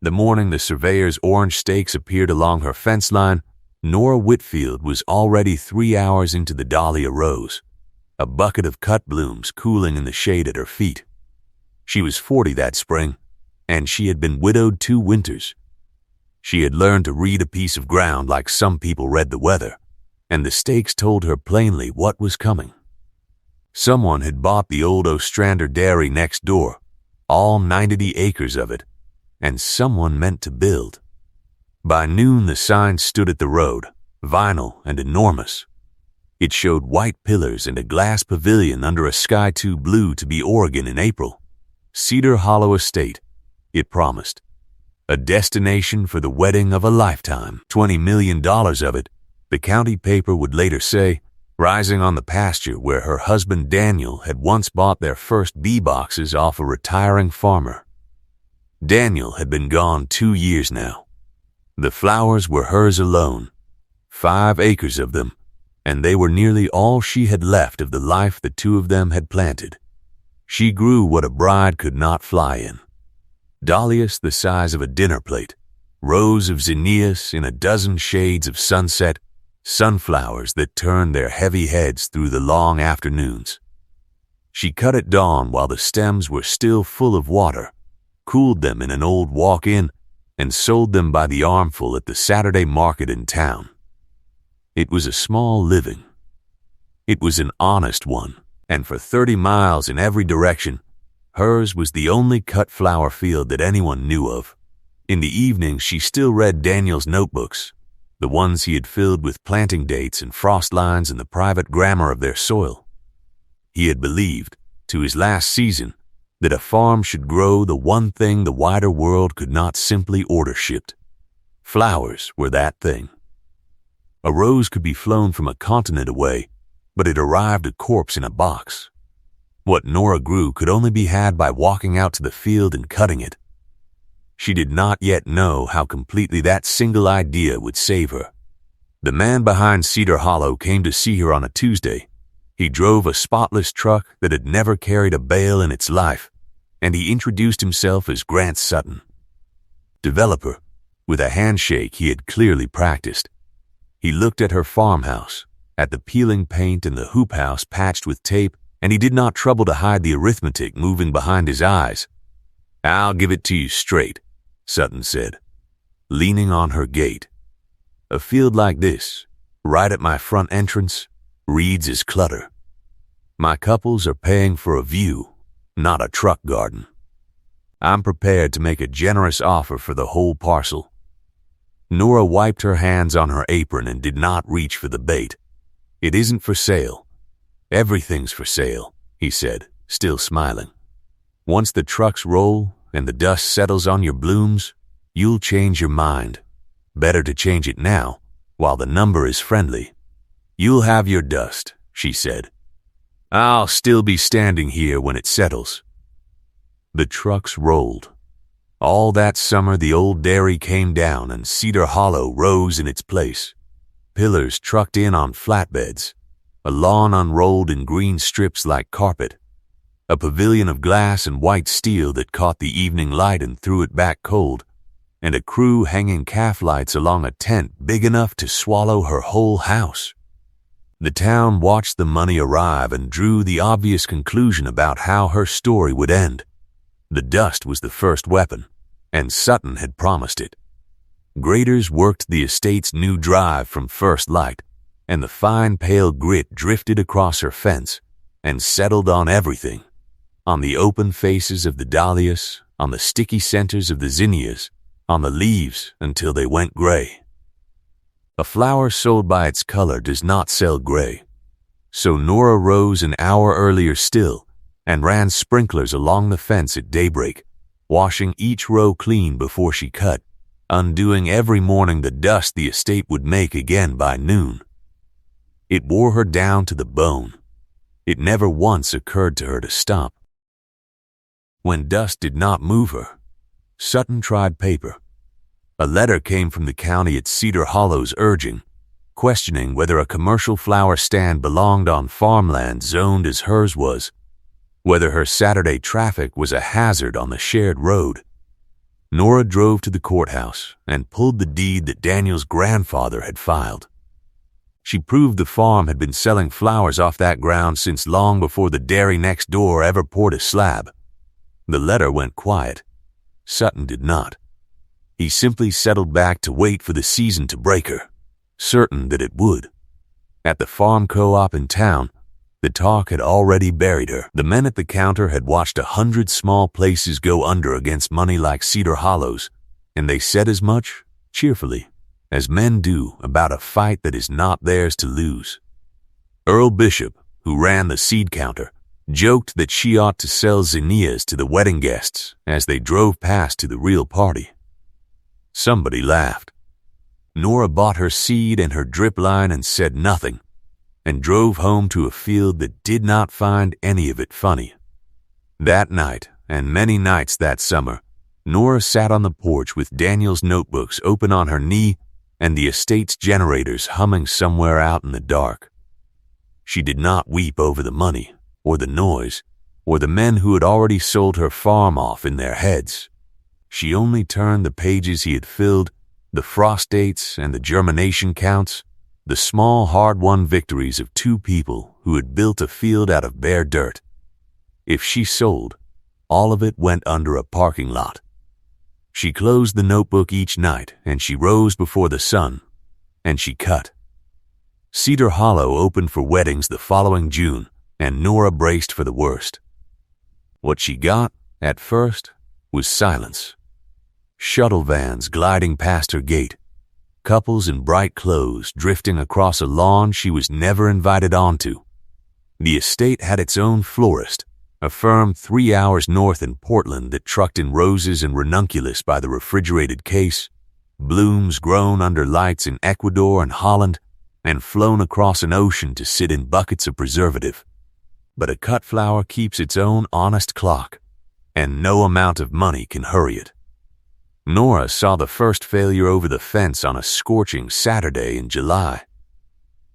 The morning the surveyor's orange stakes appeared along her fence line, Nora Whitfield was already 3 hours into the dahlia rose, a bucket of cut blooms cooling in the shade at her feet. She was 40 that spring, and she had been widowed 2 winters. She had learned to read a piece of ground like some people read the weather, and the stakes told her plainly what was coming. Someone had bought the old Ostrander dairy next door, all 90 acres of it, and someone meant to build. By noon the sign stood at the road, vinyl and enormous. It showed white pillars and a glass pavilion under a sky too blue to be Oregon in April. Cedar Hollow Estate, it promised. A destination for the wedding of a lifetime. $20 million of it, the county paper would later say, rising on the pasture where her husband Daniel had once bought their first bee boxes off a retiring farmer. Daniel had been gone 2 years now. The flowers were hers alone, 5 acres of them, and they were nearly all she had left of the life the 2 of them had planted. She grew what a bride could not fly in. Dahlias the size of a dinner plate, rows of zinnias in a dozen shades of sunset, sunflowers that turned their heavy heads through the long afternoons. She cut at dawn while the stems were still full of water, cooled them in an old walk-in, and sold them by the armful at the Saturday market in town. It was a small living. It was an honest one, and for 30 miles in every direction, hers was the only cut flower field that anyone knew of. In the evenings she still read Daniel's notebooks, the ones he had filled with planting dates and frost lines and the private grammar of their soil. He had believed, to his last season, that a farm should grow the one thing the wider world could not simply order shipped. Flowers were that thing. A rose could be flown from a continent away, but it arrived a corpse in a box. What Nora grew could only be had by walking out to the field and cutting it. She did not yet know how completely that single idea would save her. The man behind Cedar Hollow came to see her on a Tuesday. He drove a spotless truck that had never carried a bale in its life, and he introduced himself as Grant Sutton. Developer, with a handshake he had clearly practiced. He looked at her farmhouse, at the peeling paint and the hoop house patched with tape, and he did not trouble to hide the arithmetic moving behind his eyes. "I'll give it to you straight," Sutton said, leaning on her gate. "A field like this, right at my front entrance, reads as clutter. My couples are paying for a view, not a truck garden. I'm prepared to make a generous offer for the whole parcel." Nora wiped her hands on her apron and did not reach for the bait. "It isn't for sale. Everything's for sale," he said, still smiling. "Once the trucks roll and the dust settles on your blooms, you'll change your mind. Better to change it now, while the number is friendly. You'll have your dust," she said. "I'll still be standing here when it settles." The trucks rolled. All that summer the old dairy came down and Cedar Hollow rose in its place. Pillars trucked in on flatbeds, a lawn unrolled in green strips like carpet, a pavilion of glass and white steel that caught the evening light and threw it back cold, and a crew hanging calf lights along a tent big enough to swallow her whole house. The town watched the money arrive and drew the obvious conclusion about how her story would end. The dust was the first weapon, and Sutton had promised it. Graders worked the estate's new drive from first light, and the fine pale grit drifted across her fence and settled on everything, on the open faces of the dahlias, on the sticky centers of the zinnias, on the leaves until they went gray. A flower sold by its color does not sell gray. So Nora rose an hour earlier still and ran sprinklers along the fence at daybreak, washing each row clean before she cut, undoing every morning the dust the estate would make again by noon. It wore her down to the bone. It never once occurred to her to stop. When dust did not move her, Sutton tried paper. A letter came from the county at Cedar Hollow's urging, questioning whether a commercial flower stand belonged on farmland zoned as hers was, whether her Saturday traffic was a hazard on the shared road. Nora drove to the courthouse and pulled the deed that Daniel's grandfather had filed. She proved the farm had been selling flowers off that ground since long before the dairy next door ever poured a slab. The letter went quiet. Sutton did not. He simply settled back to wait for the season to break her, certain that it would. At the farm co-op in town, the talk had already buried her. The men at the counter had watched 100 small places go under against money like Cedar Hollows, and they said as much, cheerfully, as men do about a fight that is not theirs to lose. Earl Bishop, who ran the seed counter, joked that she ought to sell zinnias to the wedding guests as they drove past to the real party. Somebody laughed. Nora bought her seed and her drip line and said nothing, and drove home to a field that did not find any of it funny. That night, and many nights that summer, Nora sat on the porch with Daniel's notebooks open on her knee and the estate's generators humming somewhere out in the dark. She did not weep over the money, or the noise, or the men who had already sold her farm off in their heads. She only turned the pages he had filled, the frost dates and the germination counts, the small, hard-won victories of two people who had built a field out of bare dirt. If she sold, all of it went under a parking lot. She closed the notebook each night, and she rose before the sun, and she cut. Cedar Hollow opened for weddings the following June, and Nora braced for the worst. What she got, at first, was silence. Shuttle vans gliding past her gate, couples in bright clothes drifting across a lawn she was never invited onto. The estate had its own florist, a firm 3 hours north in Portland that trucked in roses and ranunculus by the refrigerated case, blooms grown under lights in Ecuador and Holland, and flown across an ocean to sit in buckets of preservative. But a cut flower keeps its own honest clock, and no amount of money can hurry it. Nora saw the first failure over the fence on a scorching Saturday in July.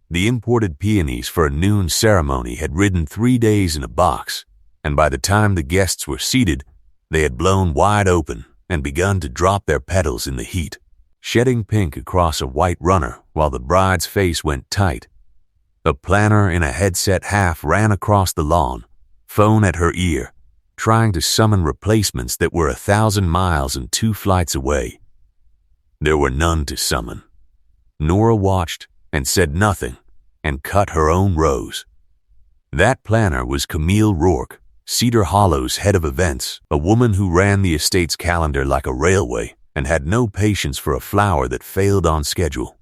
The imported peonies for a noon ceremony had ridden 3 days in a box, and by the time the guests were seated, they had blown wide open and begun to drop their petals in the heat, shedding pink across a white runner while the bride's face went tight. A planner in a headset half ran across the lawn, phone at her ear, trying to summon replacements that were 1,000 miles and 2 flights away. There were none to summon. Nora watched and said nothing and cut her own rose. That planner was Camille Rourke, Cedar Hollow's head of events, a woman who ran the estate's calendar like a railway and had no patience for a flower that failed on schedule.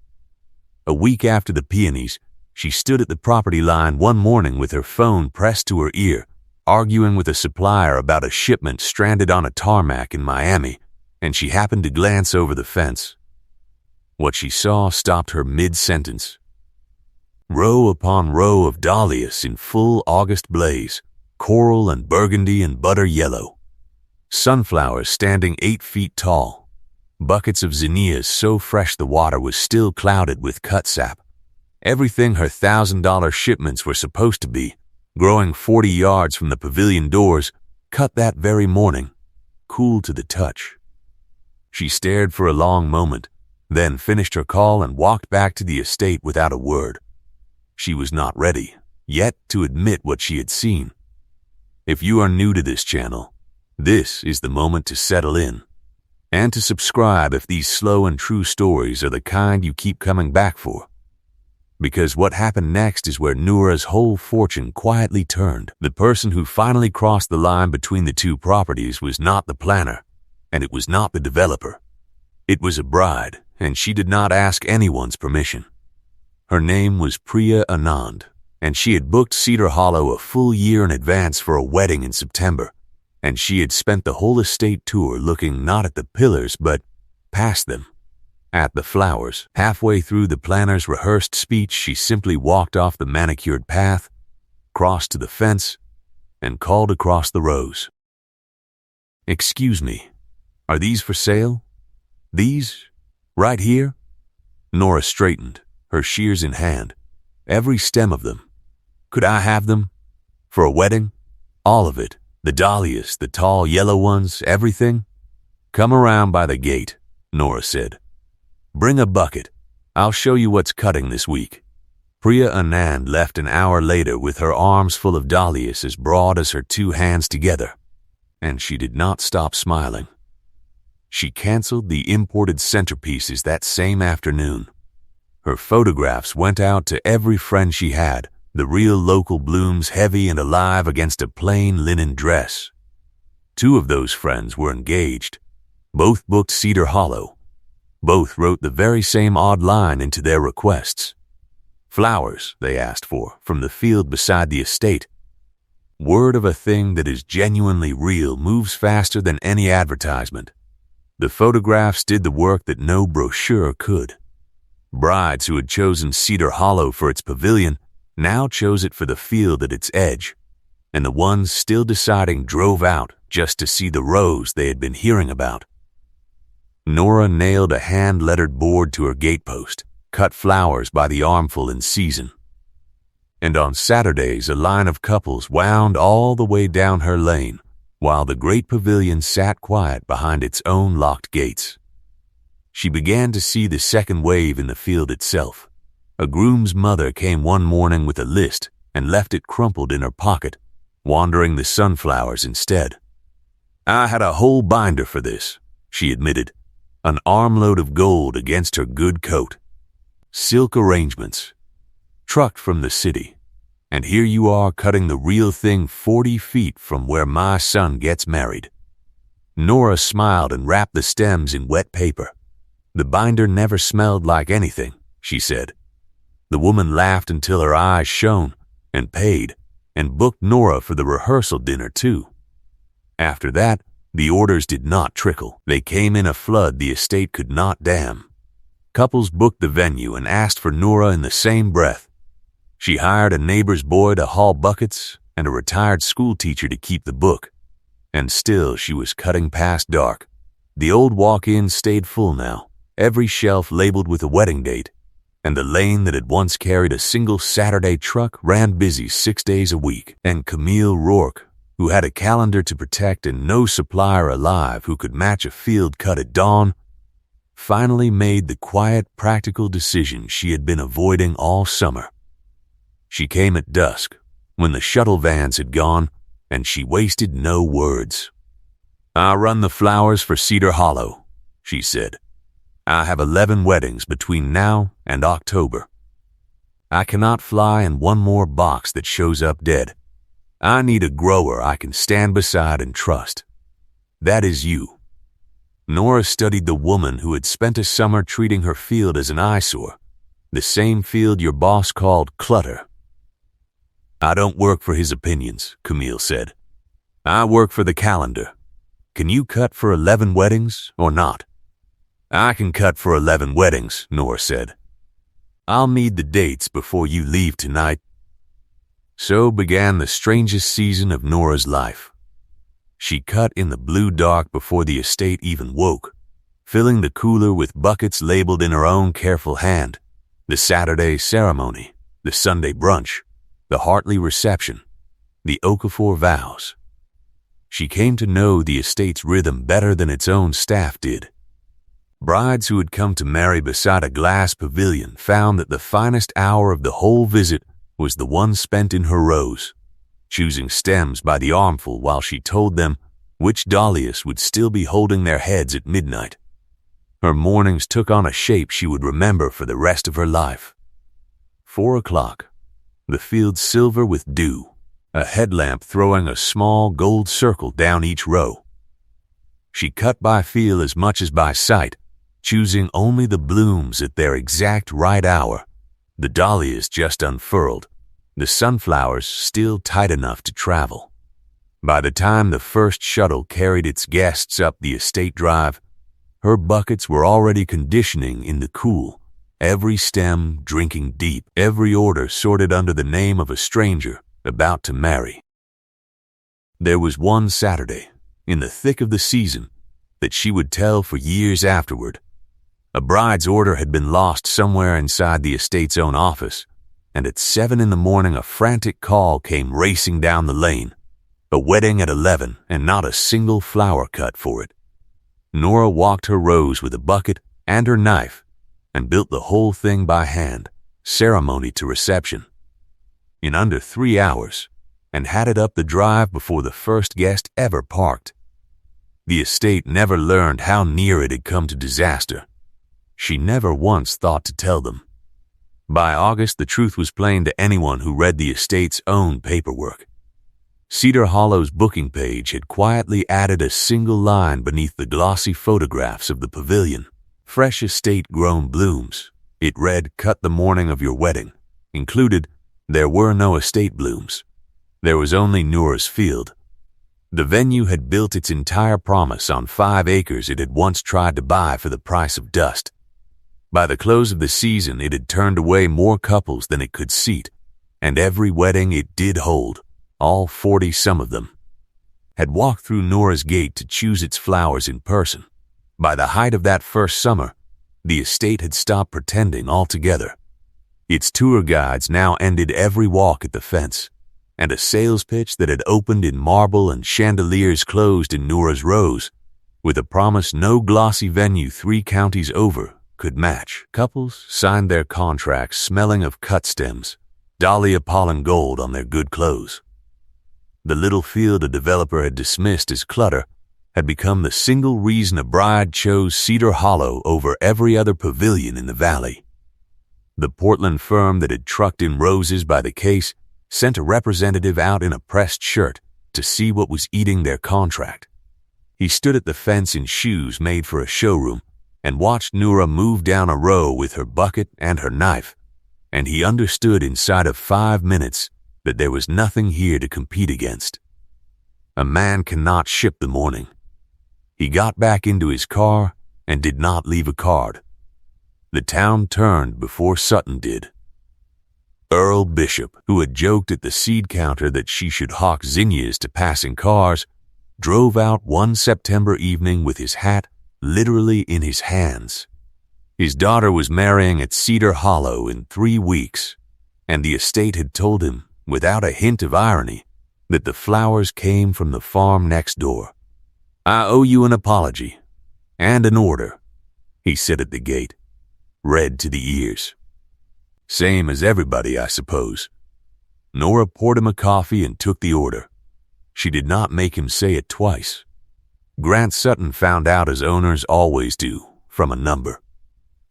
A week after the peonies, she stood at the property line one morning with her phone pressed to her ear, arguing with a supplier about a shipment stranded on a tarmac in Miami, and she happened to glance over the fence. What she saw stopped her mid-sentence. Row upon row of dahlias in full August blaze, coral and burgundy and butter yellow. Sunflowers standing 8 feet tall. Buckets of zinnias so fresh the water was still clouded with cut sap. Everything her $1,000 shipments were supposed to be, growing 40 yards from the pavilion doors, cut that very morning, cool to the touch. She stared for a long moment, then finished her call and walked back to the estate without a word. She was not ready, yet, to admit what she had seen. If you are new to this channel, this is the moment to settle in, and to subscribe if these slow and true stories are the kind you keep coming back for. Because what happened next is where Nora's whole fortune quietly turned. The person who finally crossed the line between the two properties was not the planner, and it was not the developer. It was a bride, and she did not ask anyone's permission. Her name was Priya Anand, and she had booked Cedar Hollow a full year in advance for a wedding in September, and she had spent the whole estate tour looking not at the pillars but past them, at the flowers. Halfway through the planner's rehearsed speech, she simply walked off the manicured path, crossed to the fence, and called across the rows. "Excuse me, are these for sale? These? Right here?" Nora straightened, her shears in hand. "Every stem of them. Could I have them? For a wedding? All of it. The dahlias, the tall yellow ones, everything?" "Come around by the gate," Nora said. "Bring a bucket. I'll show you what's cutting this week." Priya Anand left an hour later with her arms full of dahlias as broad as her two hands together, and she did not stop smiling. She canceled the imported centerpieces that same afternoon. Her photographs went out to every friend she had, the real local blooms heavy and alive against a plain linen dress. 2 of those friends were engaged. Both booked Cedar Hollow. Both wrote the very same odd line into their requests. Flowers, they asked for, from the field beside the estate. Word of a thing that is genuinely real moves faster than any advertisement. The photographs did the work that no brochure could. Brides who had chosen Cedar Hollow for its pavilion now chose it for the field at its edge, and the ones still deciding drove out just to see the rose they had been hearing about. Nora nailed a hand-lettered board to her gatepost, cut flowers by the armful in season. And on Saturdays, a line of couples wound all the way down her lane, while the great pavilion sat quiet behind its own locked gates. She began to see the second wave in the field itself. A groom's mother came one morning with a list and left it crumpled in her pocket, wandering the sunflowers instead. "I had a whole binder for this," she admitted, an armload of gold against her good coat. "Silk arrangements, trucked from the city, and here you are cutting the real thing 40 feet from where my son gets married." Nora smiled and wrapped the stems in wet paper. "The binder never smelled like anything," she said. The woman laughed until her eyes shone, and paid, and booked Nora for the rehearsal dinner too. After that, the orders did not trickle. They came in a flood the estate could not dam. Couples booked the venue and asked for Nora in the same breath. She hired a neighbor's boy to haul buckets and a retired school teacher to keep the book. And still she was cutting past dark. The old walk-in stayed full now, every shelf labeled with a wedding date, and the lane that had once carried a single Saturday truck ran busy 6 days a week. And Camille Rourke, who had a calendar to protect and no supplier alive who could match a field cut at dawn, finally made the quiet, practical decision she had been avoiding all summer. She came at dusk, when the shuttle vans had gone, and she wasted no words. "I run the flowers for Cedar Hollow," she said. "I have 11 weddings between now and October. I cannot fly in one more box that shows up dead. I need a grower I can stand beside and trust. That is you." Nora studied the woman who had spent a summer treating her field as an eyesore, the same field your boss called clutter. "I don't work for his opinions," Camille said. "I work for the calendar. Can you cut for 11 weddings or not?" "I can cut for 11 weddings," Nora said. "I'll need the dates before you leave tonight." So began the strangest season of Nora's life. She cut in the blue dark before the estate even woke, filling the cooler with buckets labeled in her own careful hand: the Saturday ceremony, the Sunday brunch, the Hartley reception, the Okafor vows. She came to know the estate's rhythm better than its own staff did. Brides who had come to marry beside a glass pavilion found that the finest hour of the whole visit was the one spent in her rows, choosing stems by the armful while she told them which dahlias would still be holding their heads at midnight. Her mornings took on a shape she would remember for the rest of her life. 4 o'clock, the field silver with dew, a headlamp throwing a small gold circle down each row. She cut by feel as much as by sight, choosing only the blooms at their exact right hour, the dahlias just unfurled, the sunflowers still tight enough to travel. By the time the first shuttle carried its guests up the estate drive, her buckets were already conditioning in the cool, every stem drinking deep, every order sorted under the name of a stranger about to marry. There was one Saturday, in the thick of the season, that she would tell for years afterward. A bride's order had been lost somewhere inside the estate's own office, and at 7 in the morning a frantic call came racing down the lane. A wedding at 11 and not a single flower cut for it. Nora walked her rows with a bucket and her knife and built the whole thing by hand, ceremony to reception, in under 3 hours, and had it up the drive before the first guest ever parked. The estate never learned how near it had come to disaster. She never once thought to tell them. By August, the truth was plain to anyone who read the estate's own paperwork. Cedar Hollow's booking page had quietly added a single line beneath the glossy photographs of the pavilion. Fresh estate-grown blooms. It read, "Cut the morning of your wedding." Included, there were no estate blooms. There was only Nora's field. The venue had built its entire promise on 5 acres it had once tried to buy for the price of dust. By the close of the season, it had turned away more couples than it could seat, and every wedding it did hold, all 40 some of them, had walked through Nora's gate to choose its flowers in person. By the height of that first summer, the estate had stopped pretending altogether. Its tour guides now ended every walk at the fence, and a sales pitch that had opened in marble and chandeliers closed in Nora's rows, with a promise no glossy venue 3 counties over could match. Couples signed their contracts smelling of cut stems, dahlia pollen gold on their good clothes. The little field a developer had dismissed as clutter had become the single reason a bride chose Cedar Hollow over every other pavilion in the valley. The Portland firm that had trucked in roses by the case sent a representative out in a pressed shirt to see what was eating their contract. He stood at the fence in shoes made for a showroom and watched Nora move down a row with her bucket and her knife, and he understood inside of 5 minutes that there was nothing here to compete against. A man cannot ship the morning. He got back into his car and did not leave a card. The town turned before Sutton did. Earl Bishop, who had joked at the seed counter that she should hawk zinnias to passing cars, drove out one September evening with his hat literally in his hands. His daughter was marrying at Cedar Hollow in 3 weeks, and the estate had told him, without a hint of irony, that the flowers came from the farm next door. "I owe you an apology, and an order," he said at the gate, red to the ears. "Same as everybody, I suppose." Nora poured him a coffee and took the order. She did not make him say it twice. Grant Sutton found out, as owners always do, from a number.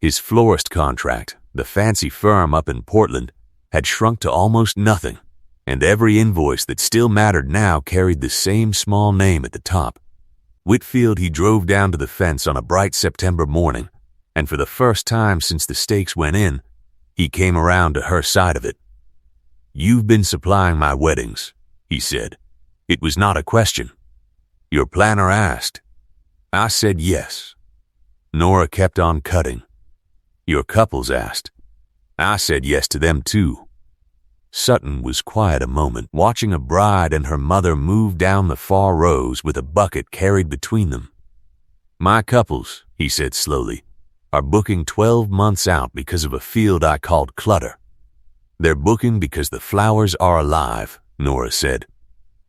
His florist contract, the fancy firm up in Portland, had shrunk to almost nothing, and every invoice that still mattered now carried the same small name at the top. Whitfield he drove down to the fence on a bright September morning, and for the first time since the stakes went in, he came around to her side of it. "You've been supplying my weddings," he said. It was not a question. Your planner asked. I said yes. Nora kept on cutting. Your couples asked. I said yes to them too. Sutton was quiet a moment, watching a bride and her mother move down the far rows with a bucket carried between them. My couples, he said slowly, are booking 12 months out because of a field I called clutter. They're booking because the flowers are alive, Nora said.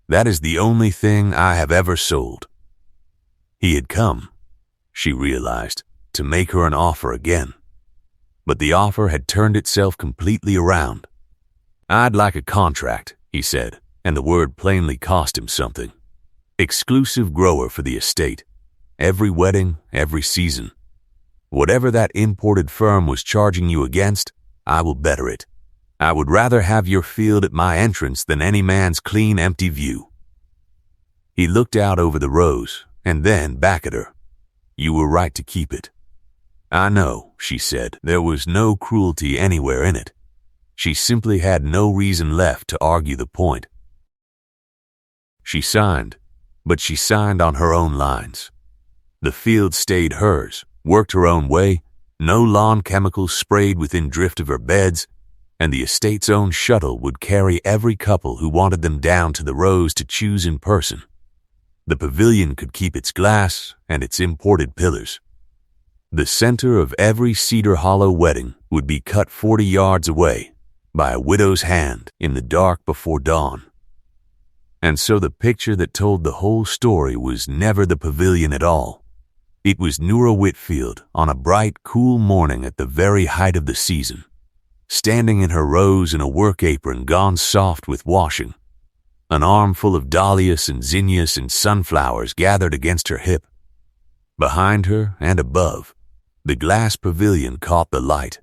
That is the only thing I have ever sold. He had come, she realized, to make her an offer again. But the offer had turned itself completely around. I'd like a contract, he said, and the word plainly cost him something. Exclusive grower for the estate. Every wedding, every season. Whatever that imported firm was charging you against, I will better it. I would rather have your field at my entrance than any man's clean, empty view. He looked out over the rows, and then back at her. You were right to keep it. I know, she said. There was no cruelty anywhere in it. She simply had no reason left to argue the point. She signed, but she signed on her own lines. The field stayed hers, worked her own way, no lawn chemicals sprayed within drift of her beds, and the estate's own shuttle would carry every couple who wanted them down to the rows to choose in person. The pavilion could keep its glass and its imported pillars. The center of every Cedar Hollow wedding would be cut 40 yards away by a widow's hand in the dark before dawn. And so the picture that told the whole story was never the pavilion at all, It was Nora Whitfield on a bright, cool morning at the very height of the season, standing in her rose in a work apron gone soft with washing, an armful of dahlias and zinnias and sunflowers gathered against her hip. Behind her and above, the glass pavilion caught the light.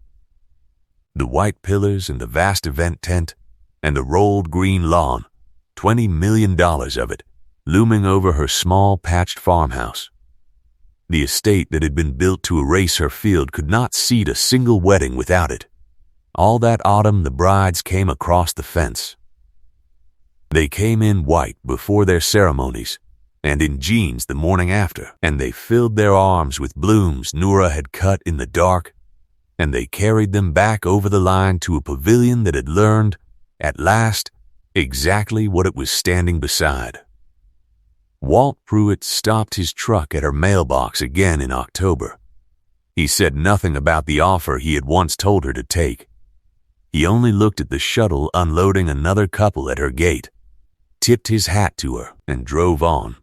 The white pillars and the vast event tent and the rolled green lawn, $20 million of it, looming over her small patched farmhouse. The estate that had been built to erase her field could not seat a single wedding without it. All that autumn the brides came across the fence. They came in white before their ceremonies, and in jeans the morning after, and they filled their arms with blooms Nora had cut in the dark, and they carried them back over the line to a pavilion that had learned, at last, exactly what it was standing beside. Walt Pruitt stopped his truck at her mailbox again in October. He said nothing about the offer he had once told her to take. He only looked at the shuttle unloading another couple at her gate, tipped his hat to her, and drove on.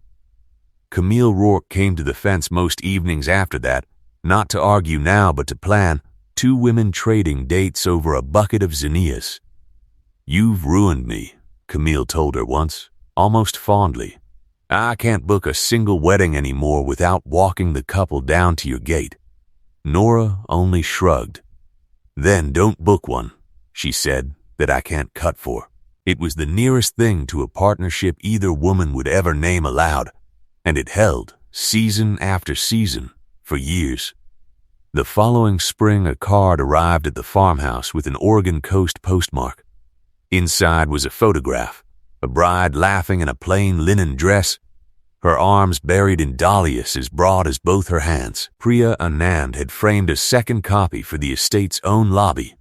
Camille Rourke came to the fence most evenings after that, not to argue now but to plan, two women trading dates over a bucket of zinnias. "You've ruined me," Camille told her once, almost fondly. "I can't book a single wedding anymore without walking the couple down to your gate." Nora only shrugged. "Then don't book one," she said, "that I can't cut for." It was the nearest thing to a partnership either woman would ever name aloud, and it held, season after season, for years. The following spring a card arrived at the farmhouse with an Oregon Coast postmark. Inside was a photograph, a bride laughing in a plain linen dress, her arms buried in dahlias as broad as both her hands. Priya Anand had framed a second copy for the estate's own lobby,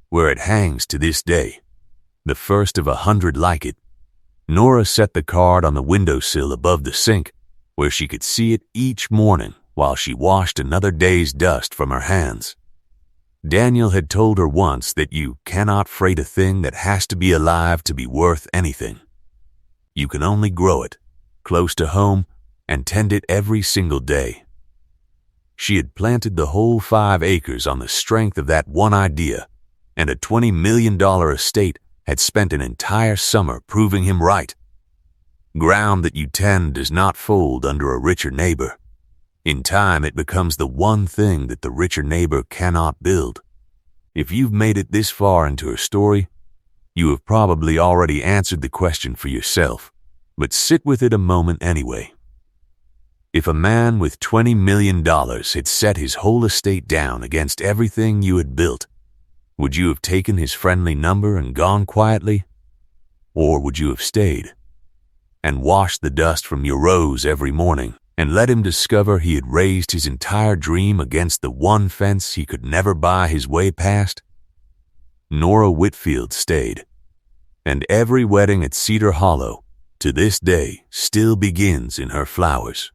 where it hangs to this day, the first of 100 like it. Nora set the card on the windowsill above the sink, where she could see it each morning while she washed another day's dust from her hands. Daniel had told her once that you cannot freight a thing that has to be alive to be worth anything. You can only grow it, close to home, and tend it every single day. She had planted the whole 5 acres on the strength of that one idea, and a $20 million estate had spent an entire summer proving him right. Ground that you tend does not fold under a richer neighbor. In time, it becomes the one thing that the richer neighbor cannot build. If you've made it this far into her story, you have probably already answered the question for yourself, but sit with it a moment anyway. If a man with $20 million had set his whole estate down against everything you had built, would you have taken his friendly number and gone quietly? Or would you have stayed and washed the dust from your rose every morning and let him discover he had raised his entire dream against the one fence he could never buy his way past? Nora Whitfield stayed, and every wedding at Cedar Hollow, to this day, still begins in her flowers.